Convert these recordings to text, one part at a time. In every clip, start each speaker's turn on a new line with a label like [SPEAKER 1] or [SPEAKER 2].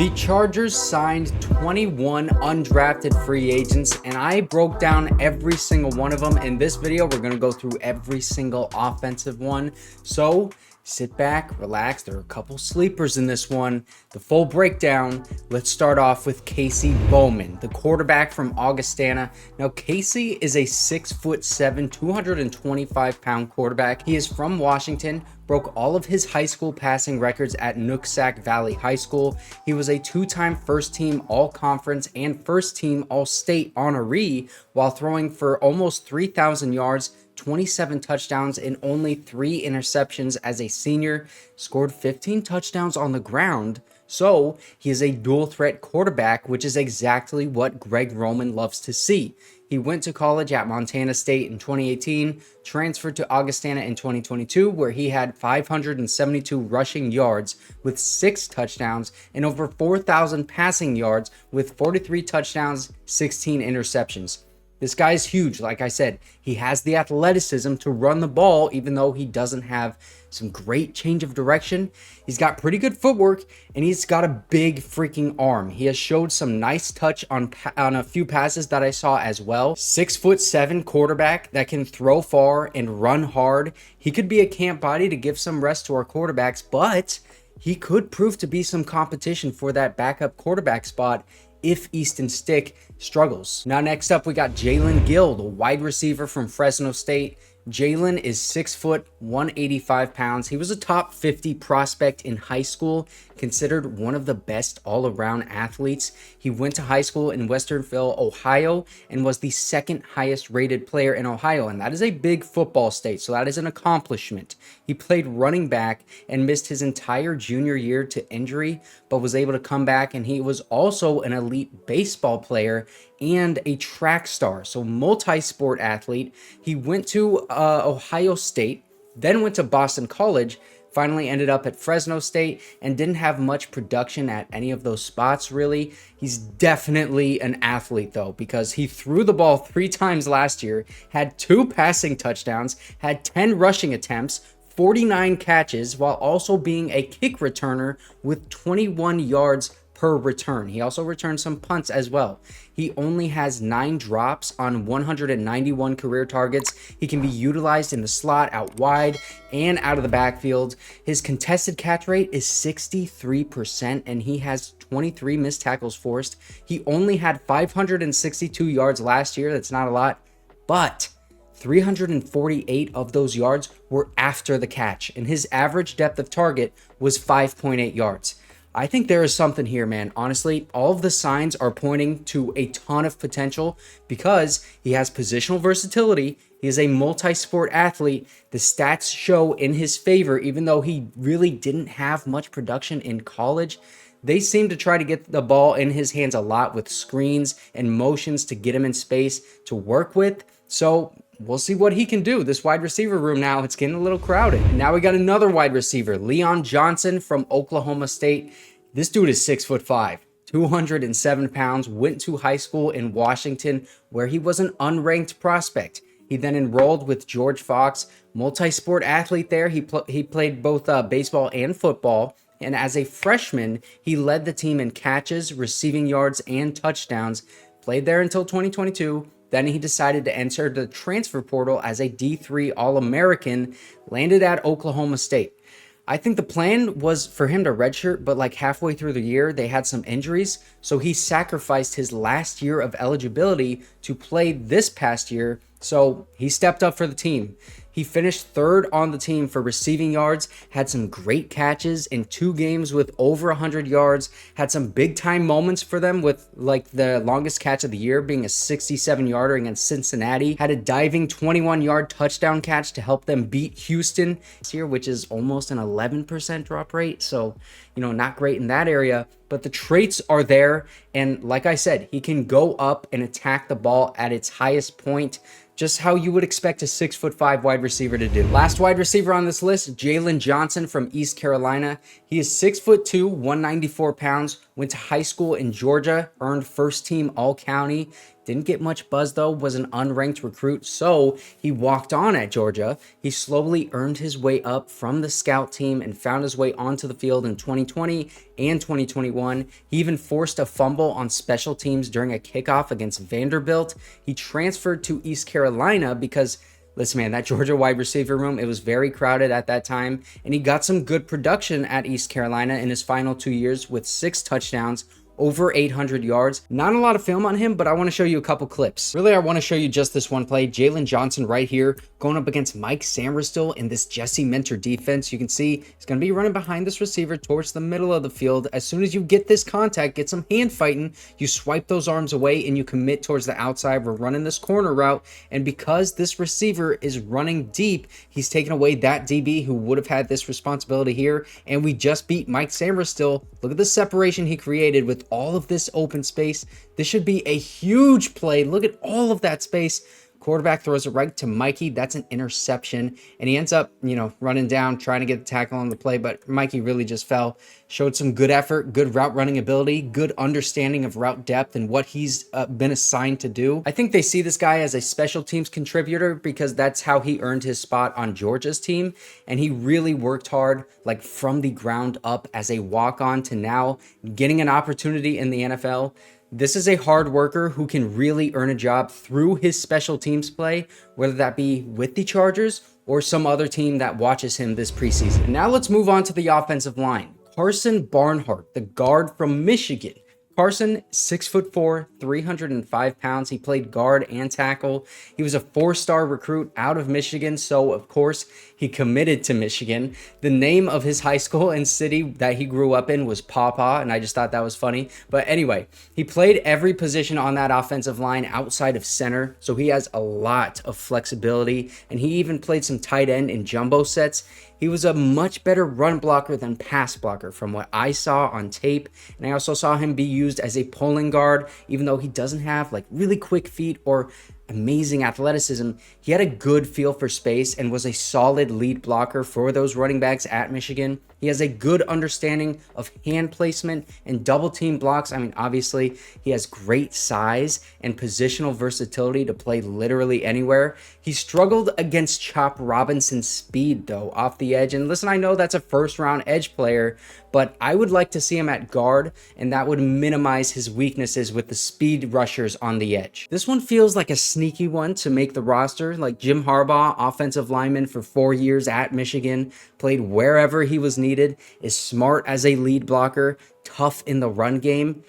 [SPEAKER 1] The Chargers signed 21 undrafted free agents, and I broke down every single one of them. In this video, we're going to go through every single offensive one. So sit back, relax. There are a couple sleepers in this one. The full breakdown. Let's start off with Casey Bauman, the quarterback from Augustana. Now, Casey is a 6'7", 225-pound quarterback. He is from Washington, broke all of his high school passing records at Nooksack Valley High School. He was a two-time first-team All-Conference and first-team All-State honoree while throwing for almost 3,000 yards, 27 touchdowns, and only 3 interceptions as a senior. Scored 15 touchdowns on the ground. So he is a dual-threat quarterback, which is exactly what Greg Roman loves to see. He went to college at Montana State in 2018, transferred to Augustana in 2022, where he had 572 rushing yards with 6 touchdowns and over 4,000 passing yards with 43 touchdowns, 16 interceptions. This guy's huge. Like I said, he has the athleticism to run the ball, even though he doesn't have some great change of direction. He's got pretty good footwork, and he's got a big freaking arm. He has showed some nice touch on a few passes that I saw as well. 6'7" quarterback that can throw far and run hard. He could be a camp body to give some rest to our quarterbacks, but he could prove to be some competition for that backup quarterback spot if Easton Stick struggles. Now, next up, we got Jaelen Gill, the wide receiver from Fresno State. Jaylen is 6 foot, 185 pounds. He was a top 50 prospect in high school, considered one of the best all-around athletes. He went to high school in Westernville, Ohio, and was the second highest rated player in Ohio, and that is a big football state, so that is an accomplishment. He played running back and missed his entire junior year to injury, but was able to come back, and he was also an elite baseball player and a track star, so multi-sport athlete. He went to Ohio State, then went to Boston College, finally ended up at Fresno State, and didn't have much production at any of those spots, really. He's definitely an athlete, though, because he threw the ball 3 times last year, had 2 passing touchdowns, had 10 rushing attempts, 49 catches, while also being a kick returner with 21 yards per return. He also returned some punts as well. He only has 9 drops on 191 career targets. He can be utilized in the slot, out wide, and out of the backfield. His contested catch rate is 63%, and he has 23 missed tackles forced. He only had 562 yards last year. That's not a lot, but 348 of those yards were after the catch, and his average depth of target was 5.8 yards. I think there is something here, man. Honestly, all of the signs are pointing to a ton of potential because he has positional versatility. He is a multi-sport athlete. The stats show in his favor, even though he really didn't have much production in college. They seem to try to get the ball in his hands a lot with screens and motions to get him in space to work with. So we'll see what he can do. This wide receiver room now, it's getting a little crowded. And now we got another wide receiver, Leon Johnson from Oklahoma State. This dude is 6'5", 207 pounds, went to high school in Washington where he was an unranked prospect. He then enrolled with George Fox, multi-sport athlete there. He played both baseball and football. And as a freshman, he led the team in catches, receiving yards, and touchdowns. Played there until 2022. Then he decided to enter the transfer portal as a D3 All-American, landed at Oklahoma State. I think the plan was for him to redshirt, but like halfway through the year, they had some injuries. So he sacrificed his last year of eligibility to play this past year. So he stepped up for the team. He finished 3rd on the team for receiving yards, had some great catches in 2 games with over 100 yards, had some big time moments for them with like the longest catch of the year being a 67-yarder against Cincinnati, had a diving 21-yard touchdown catch to help them beat Houston this year, which is almost an 11% drop rate. So, not great in that area, but the traits are there. And like I said, he can go up and attack the ball at its highest point. just how you would expect a 6'5" wide receiver to do. Last wide receiver on this list, Jaylen Johnson from East Carolina. He is 6'2", 194 pounds, went to high school in Georgia, earned first team all-county. Didn't get much buzz though, was an unranked recruit, so he walked on at Georgia. He slowly earned his way up from the scout team and found his way onto the field in 2020 and 2021. He even forced a fumble on special teams during a kickoff against Vanderbilt. He transferred to East Carolina because, listen, man, that Georgia wide receiver room, it was very crowded at that time, and he got some good production at East Carolina in his final 2 years with 6 touchdowns, over 800 yards. Not a lot of film on him, but I want to show you a couple clips. Really, I want to show you just this one play. Jaylen Johnson right here going up against Mike Sainristil in this Jesse Minter defense. You can see he's going to be running behind this receiver towards the middle of the field. As soon as you get this contact, get some hand fighting, you swipe those arms away and you commit towards the outside. We're running this corner route, and because this receiver is running deep, he's taking away that DB who would have had this responsibility here, and we just beat Mike Sainristil. Look at the separation he created with all of this open space. This should be a huge play. Look at all of that space. Quarterback throws it right to Mikey. That's an interception. And he ends up, running down, trying to get the tackle on the play. But Mikey really just fell. Showed some good effort, good route running ability, good understanding of route depth and what he's been assigned to do. I think they see this guy as a special teams contributor because that's how he earned his spot on Georgia's team. And he really worked hard, like from the ground up as a walk-on to now getting an opportunity in the NFL. This is a hard worker who can really earn a job through his special teams play, whether that be with the Chargers or some other team that watches him this preseason. And now let's move on to the offensive line. Karsen Barnhart, the guard from Michigan. Karsen, 6'4", 305 pounds. He played guard and tackle. He was a 4-star recruit out of Michigan, so of course he committed to Michigan. The name of his high school and city that he grew up in was Pawpaw, and I just thought that was funny. But anyway, he played every position on that offensive line outside of center, so he has a lot of flexibility, and he even played some tight end in jumbo sets. He was a much better run blocker than pass blocker from what I saw on tape. And I also saw him be used as a pulling guard, even though he doesn't have like really quick feet or amazing athleticism. He had a good feel for space and was a solid lead blocker for those running backs at Michigan. He has a good understanding of hand placement and double team blocks. I mean, obviously, he has great size and positional versatility to play literally anywhere. He struggled against Chop Robinson's speed, though, off the edge. And listen, I know that's a first-round edge player, but I would like to see him at guard, and that would minimize his weaknesses with the speed rushers on the edge. This one feels like a sneaky one to make the roster. Like Jim Harbaugh, offensive lineman for 4 years at Michigan, played wherever he was needed, is smart as a lead blocker, tough in the run game.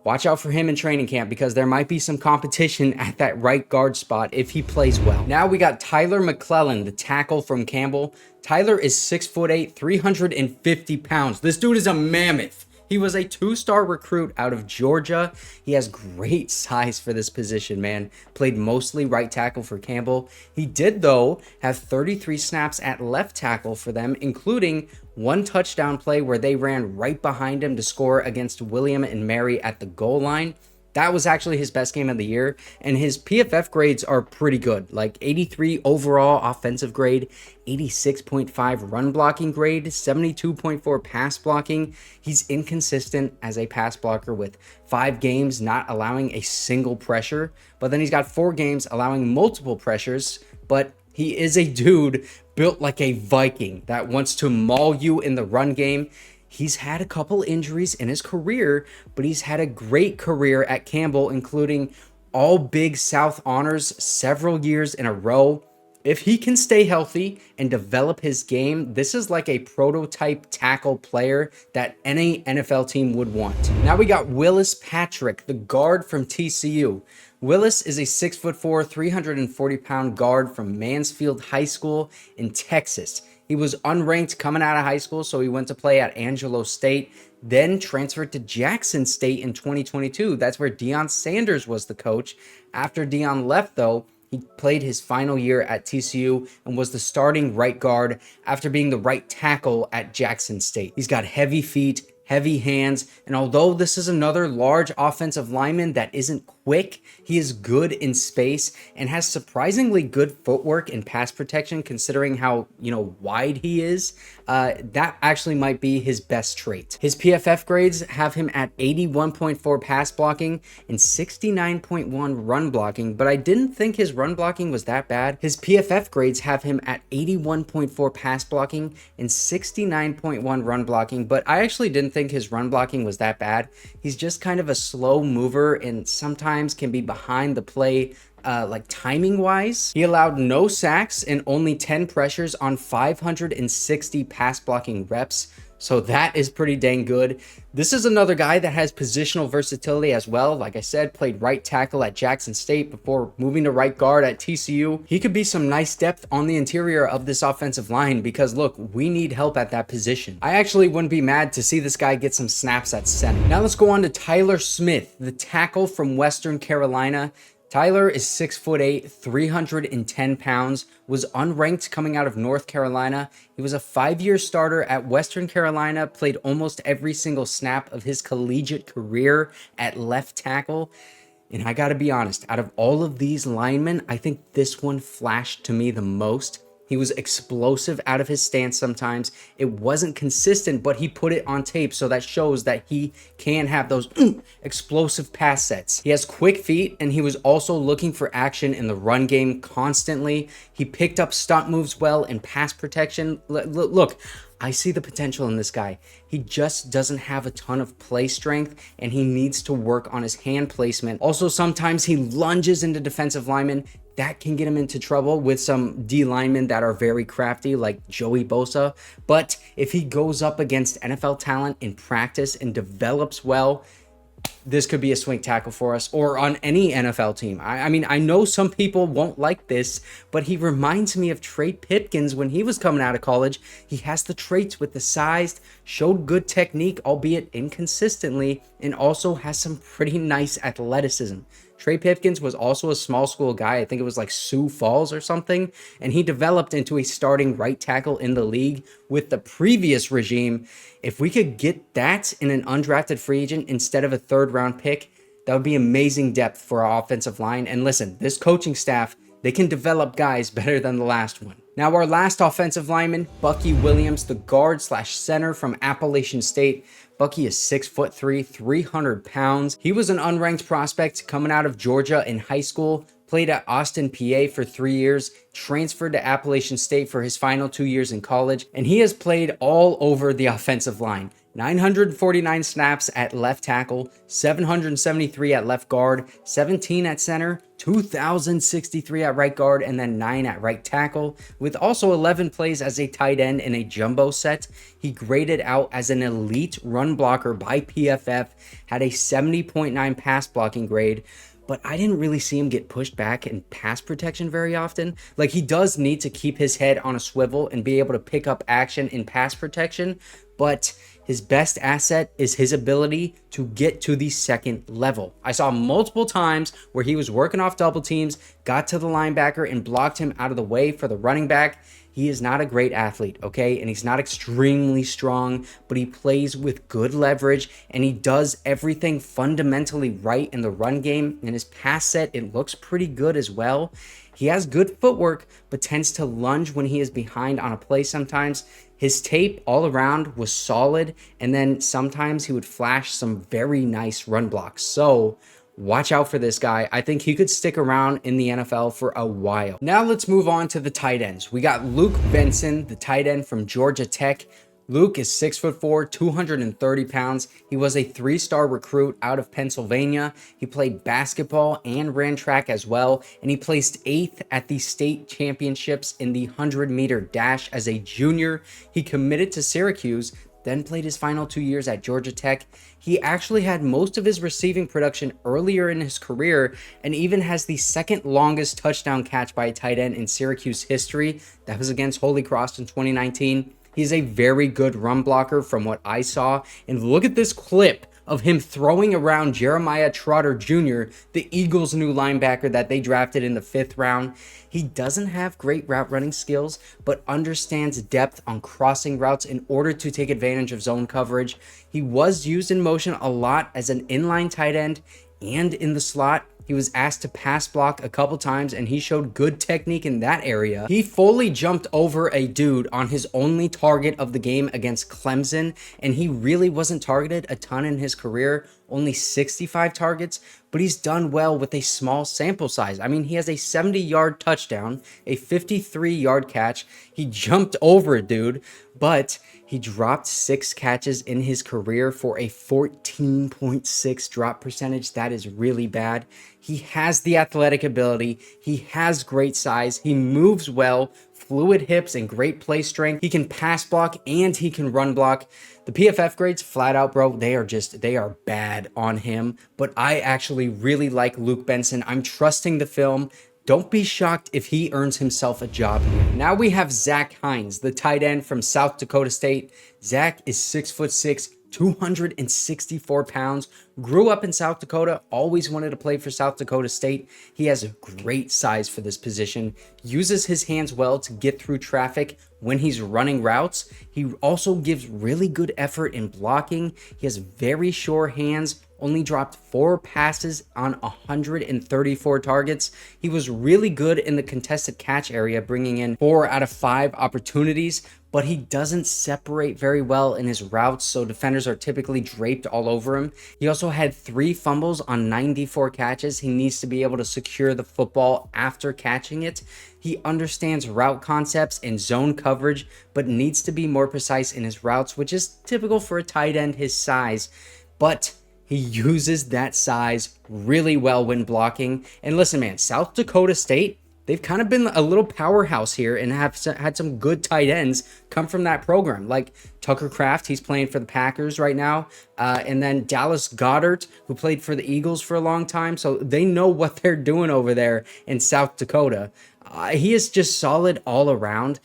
[SPEAKER 1] Watch out for him in training camp because there might be some competition at that right guard spot if he plays well. Now we got Tyler McLellan, the tackle from Campbell. Tyler is 6'8", 350 pounds. This dude is a mammoth. He was a 2-star recruit out of Georgia. He has great size for this position, man. Played mostly right tackle for Campbell. He did, though, have 33 snaps at left tackle for them, including 1 touchdown play where they ran right behind him to score against William and Mary at the goal line. That was actually his best game of the year, and his PFF grades are pretty good, like 83 overall offensive grade, 86.5 run blocking grade, 72.4 pass blocking. He's inconsistent as a pass blocker with 5 games not allowing a single pressure, but then he's got 4 games allowing multiple pressures, but he is a dude built like a Viking that wants to maul you in the run game. He's had a couple injuries in his career, but he's had a great career at Campbell, including all Big South honors several years in a row. If he can stay healthy and develop his game, this is like a prototype tackle player that any NFL team would want. Now we got Willis Patrick, the guard from TCU. Willis is a 6'4", 340-pound guard from Mansfield High School in Texas. He was unranked coming out of high school, so he went to play at Angelo State, then transferred to Jackson State in 2022. That's where Deion Sanders was the coach. After Deion left, though, he played his final year at TCU and was the starting right guard after being the right tackle at Jackson State. He's got heavy feet, heavy hands, and although this is another large offensive lineman that isn't quick, he is good in space, and has surprisingly good footwork and pass protection considering how, wide he is. That actually might be his best trait. His PFF grades have him at 81.4 pass blocking and 69.1 run blocking, but I didn't think his run blocking was that bad. His PFF grades have him at 81.4 pass blocking and 69.1 run blocking, but I actually didn't think his run blocking was that bad. He's just kind of a slow mover and sometimes can be behind the play like timing wise. He allowed no sacks and only 10 pressures on 560 pass blocking reps. So that is pretty dang good. This is another guy that has positional versatility as well. Like I said, played right tackle at Jackson State before moving to right guard at TCU. He could be some nice depth on the interior of this offensive line because look, we need help at that position. I actually wouldn't be mad to see this guy get some snaps at center. Now let's go on to Tyler Smith, the tackle from Western Carolina. Tyler is 6'8", 310 pounds, was unranked coming out of North Carolina. He was a 5-year starter at Western Carolina, played almost every single snap of his collegiate career at left tackle. And I gotta be honest, out of all of these linemen, I think this one flashed to me the most. He was explosive out of his stance sometimes. It wasn't consistent, but he put it on tape, so that shows that he can have those explosive pass sets. He has quick feet, and he was also looking for action in the run game constantly. He picked up stunt moves well and pass protection. Look, I see the potential in this guy. He just doesn't have a ton of play strength, and he needs to work on his hand placement. Also, sometimes he lunges into defensive linemen. That can get him into trouble with some D linemen that are very crafty like Joey Bosa. But if he goes up against NFL talent in practice and develops well, this could be a swing tackle for us or on any NFL team. I mean, I know some people won't like this, but he reminds me of Trey Pipkins when he was coming out of college. He has the traits with the size, showed good technique, albeit inconsistently, and also has some pretty nice athleticism. Trey Pipkins was also a small school guy. I think it was like Sioux Falls or something. And he developed into a starting right tackle in the league with the previous regime. If we could get that in an undrafted free agent instead of a third-round pick, that would be amazing depth for our offensive line. And listen, this coaching staff, they can develop guys better than the last one. Now, our last offensive lineman, Bucky Williams, the guard/center from Appalachian State. Bucky is 6'3", 300 pounds. He was an unranked prospect coming out of Georgia in high school, played at Austin, PA for 3 years, transferred to Appalachian State for his final 2 years in college, and he has played all over the offensive line. 949 snaps at left tackle, 773 at left guard, 17 at center, 2,063 at right guard, and then 9 at right tackle, with also 11 plays as a tight end in a jumbo set. He graded out as an elite run blocker by PFF, had a 70.9 pass blocking grade, but I didn't really see him get pushed back in pass protection very often. Like, he does need to keep his head on a swivel and be able to pick up action in pass protection, but his best asset is his ability to get to the second level. I saw multiple times where he was working off double teams, got to the linebacker and blocked him out of the way for the running back. He is not a great athlete, okay? And he's not extremely strong, but he plays with good leverage and he does everything fundamentally right in the run game. And his pass set, it looks pretty good as well. He has good footwork, but tends to lunge when he is behind on a play sometimes. His tape all around was solid, and then sometimes he would flash some very nice run blocks. So watch out for this guy. I think he could stick around in the NFL for a while. Now let's move on to the tight ends. We got Luke Benson, the tight end from Georgia Tech. Luke is 6'4", 230 pounds. He was a 3-star recruit out of Pennsylvania. He played basketball and ran track as well, and he placed 8th at the state championships in the 100-meter dash as a junior. He committed to Syracuse, then played his final 2 years at Georgia Tech. He actually had most of his receiving production earlier in his career and even has the second longest touchdown catch by a tight end in Syracuse history. That was against Holy Cross in 2019. He's a very good run blocker from what I saw. And look at this clip of him throwing around Jeremiah Trotter Jr., the Eagles' new linebacker that they drafted in the 5th round. He doesn't have great route running skills, but understands depth on crossing routes in order to take advantage of zone coverage. He was used in motion a lot as an inline tight end and in the slot. He was asked to pass block a couple times, and he showed good technique in that area. He fully jumped over a dude on his only target of the game against Clemson, and he really wasn't targeted a ton in his career, only 65 targets, but he's done well with a small sample size. I mean, he has a 70-yard touchdown, a 53-yard catch. He jumped over a dude, but he dropped 6 catches in his career for a 14.6 drop percentage. That is really bad. He has the athletic ability. He has great size. He moves well, fluid hips, and great play strength. He can pass block and he can run block. The PFF grades, flat out, bro, they are bad on him. But I actually really like Luke Benson. I'm trusting the film. Don't be shocked if he earns himself a job here. Now we have Zach Heins, the tight end from South Dakota State. Zach is 6'6", 264 pounds, grew up in South Dakota, always wanted to play for South Dakota State. He has a great size for this position, uses his hands well to get through traffic when he's running routes. He also gives really good effort in blocking. He has very sure hands, only dropped 4 passes on 134 targets. He was really good in the contested catch area, bringing in 4 out of 5 opportunities, but he doesn't separate very well in his routes, so defenders are typically draped all over him. He also had 3 fumbles on 94 catches. He needs to be able to secure the football after catching it. He understands route concepts and zone coverage, but needs to be more precise in his routes, which is typical for a tight end his size. But he uses that size really well when blocking. And listen, man, South Dakota State, they've kind of been a little powerhouse here and have had some good tight ends come from that program. Like Tucker Kraft, he's playing for the Packers right now. And then Dallas Goedert, who played for the Eagles for a long time. So they know what they're doing over there in South Dakota. He is just solid all around.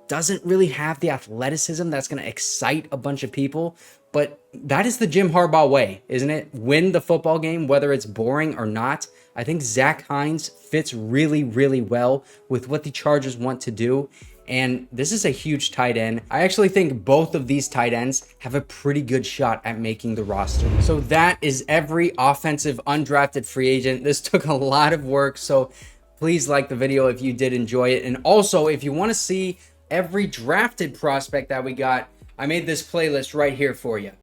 [SPEAKER 1] Doesn't really have the athleticism that's going to excite a bunch of people. But that is the Jim Harbaugh way, isn't it? Win the football game, whether it's boring or not. I think Zach Heins fits really, really well with what the Chargers want to do. And this is a huge tight end. I actually think both of these tight ends have a pretty good shot at making the roster. So that is every offensive undrafted free agent. This took a lot of work. So please like the video if you did enjoy it. And also, if you want to see every drafted prospect that we got, I made this playlist right here for you.